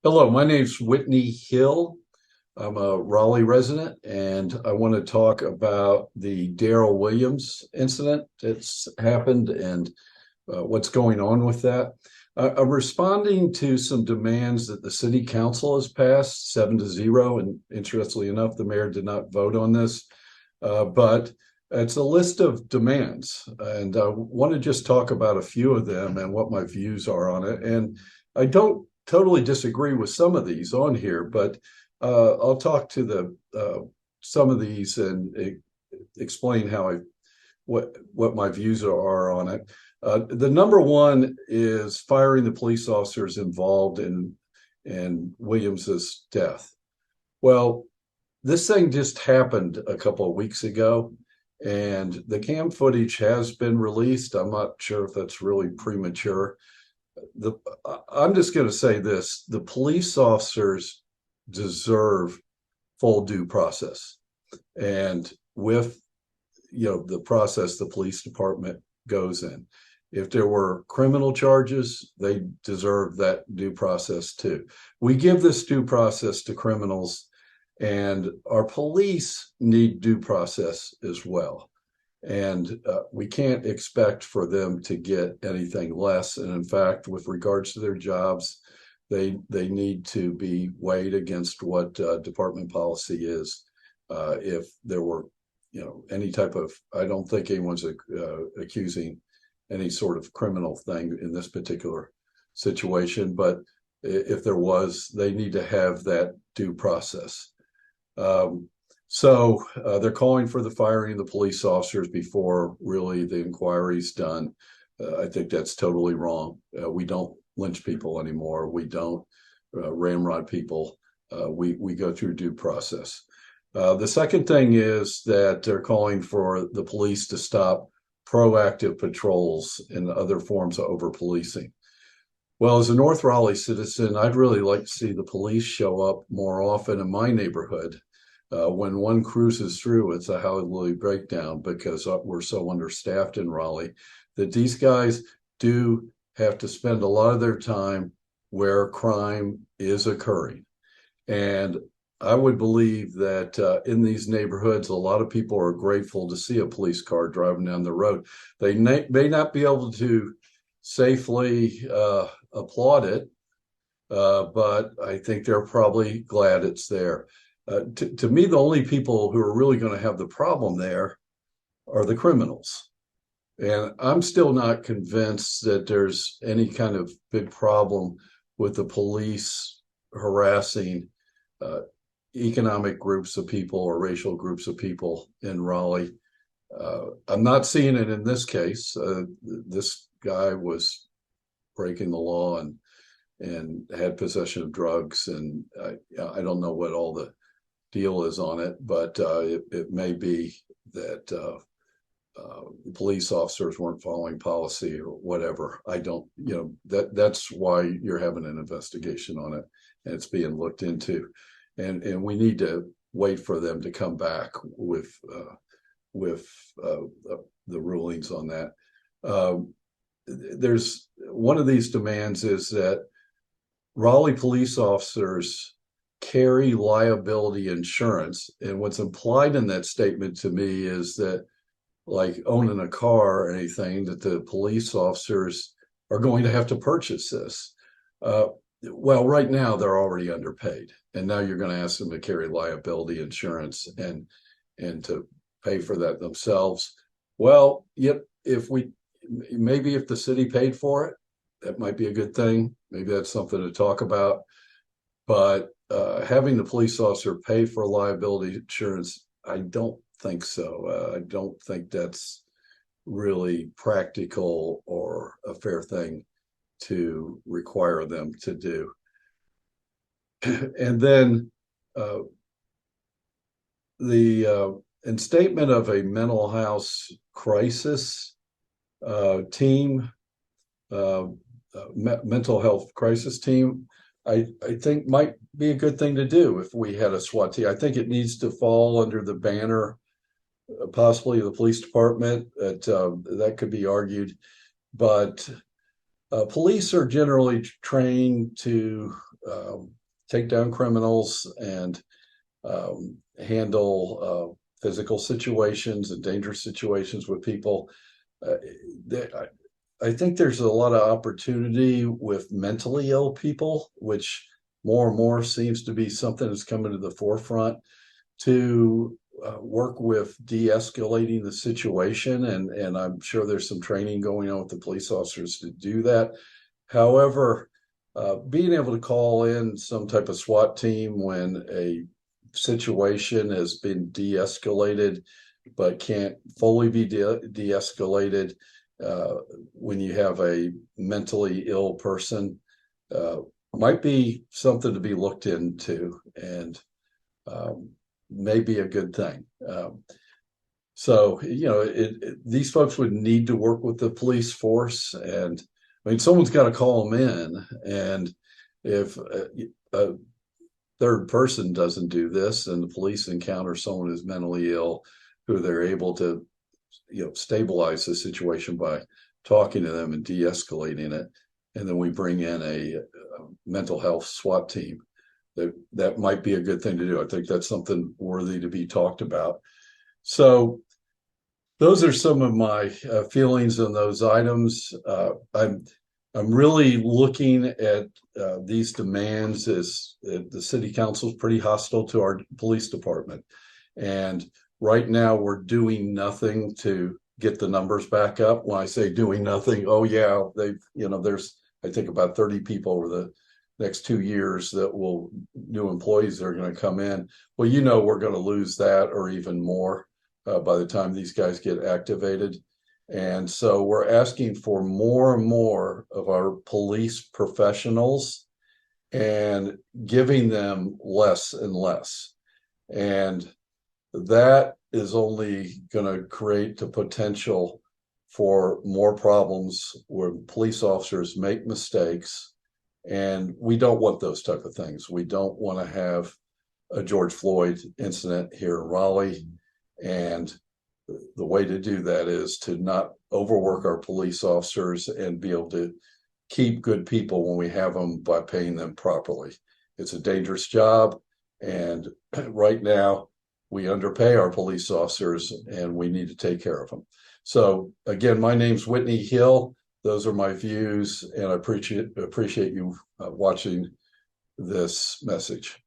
Hello, my name's Whitney Hill. I'm a Raleigh resident, and I want to talk about the Darryl Williams incident that's happened and what's going on with that. I'm responding to some demands that the city council has passed 7-0. And interestingly enough, the mayor did not vote on this, but it's a list of demands. And I want to just talk about a few of them and what my views are on it. And I don't totally disagree with some of these on here, but I'll talk to the some of these and explain how I what my views are on it. The number one is firing the police officers involved in Williams's death. Well, this thing just happened a couple of weeks ago, and the cam footage has been released. I'm not sure if that's really premature. the I'm just going to say this: the police officers deserve full due process, and with the process the police department goes in. If there were criminal charges, they deserve that due process too. We give this due process to criminals, and our police need due process as well. And we can't expect for them to get anything less. And in fact, with regards to their jobs, they need to be weighed against what department policy is. If there were, any type of, I don't think anyone's accusing any sort of criminal thing in this particular situation, but if there was, they need to have that due process. So they're calling for the firing of the police officers before really the inquiry's done. I think that's totally wrong. We don't lynch people anymore. We don't ramrod people. We go through due process. The second thing is that they're calling for the police to stop proactive patrols and other forms of over policing. Well, as a North Raleigh citizen, I'd really like to see the police show up more often in my neighborhood. When one cruises through, it's a hallelujah breakdown because we're so understaffed in Raleigh that these guys do have to spend a lot of their time where crime is occurring. And I would believe that in these neighborhoods, a lot of people are grateful to see a police car driving down the road. They may not be able to safely applaud it, but I think they're probably glad it's there. To me, the only people who are really going to have the problem there are the criminals. And I'm still not convinced that there's any kind of big problem with the police harassing economic groups of people or racial groups of people in Raleigh. I'm not seeing it in this case. This guy was breaking the law and had possession of drugs, and I don't know what all the deal is on it, but it may be that police officers weren't following policy or whatever. I don't, that's why you're having an investigation on it, and it's being looked into, and we need to wait for them to come back with the rulings on that. There's one of these demands is that Raleigh police officers carry liability insurance. And what's implied in that statement to me is that, like owning a car or anything, that the police officers are going to have to purchase this. Well, right now they're already underpaid, and now you're going to ask them to carry liability insurance and to pay for that themselves. Well, yep, if the city paid for it, that might be a good thing. Maybe that's something to talk about. But having the police officer pay for liability insurance, I don't think so. I don't think that's really practical or a fair thing to require them to do. And then the instatement of a mental health crisis team, mental health crisis team, I think might be a good thing to do if we had a SWAT team. I think it needs to fall under the banner, possibly the police department. That could be argued, but police are generally trained to take down criminals and handle physical situations and dangerous situations with people. Uh, I think there's a lot of opportunity with mentally ill people, which more and more seems to be something that's coming to the forefront to work with de-escalating the situation. And I'm sure there's some training going on with the police officers to do that. However, being able to call in some type of SWAT team when a situation has been de-escalated but can't fully be de-escalated, when you have a mentally ill person, uh, might be something to be looked into, and may be a good thing. So, these folks would need to work with the police force, and I mean, someone's got to call them in, and if a third person doesn't do this, and the police encounter someone who's mentally ill, who they're able to, stabilize the situation by talking to them and de-escalating it, and then we bring in a mental health SWAT team. That might be a good thing to do. I think that's something worthy to be talked about. So those are some of my feelings on those items. I'm really looking at these demands as the city council is pretty hostile to our police department, and right now we're doing nothing to get the numbers back up. When I say doing nothing, oh yeah, there's I think about 30 people over the next 2 years new employees that are going to come in. Well, we're going to lose that or even more by the time these guys get activated. And so we're asking for more and more of our police professionals and giving them less and less. And that is only going to create the potential for more problems where police officers make mistakes. And we don't want those type of things. We don't want to have a George Floyd incident here in Raleigh. And the way to do that is to not overwork our police officers and be able to keep good people when we have them by paying them properly. It's a dangerous job. And right now, we underpay our police officers, and we need to take care of them. So again, my name's Whitney Hill. Those are my views, and I appreciate you watching this message.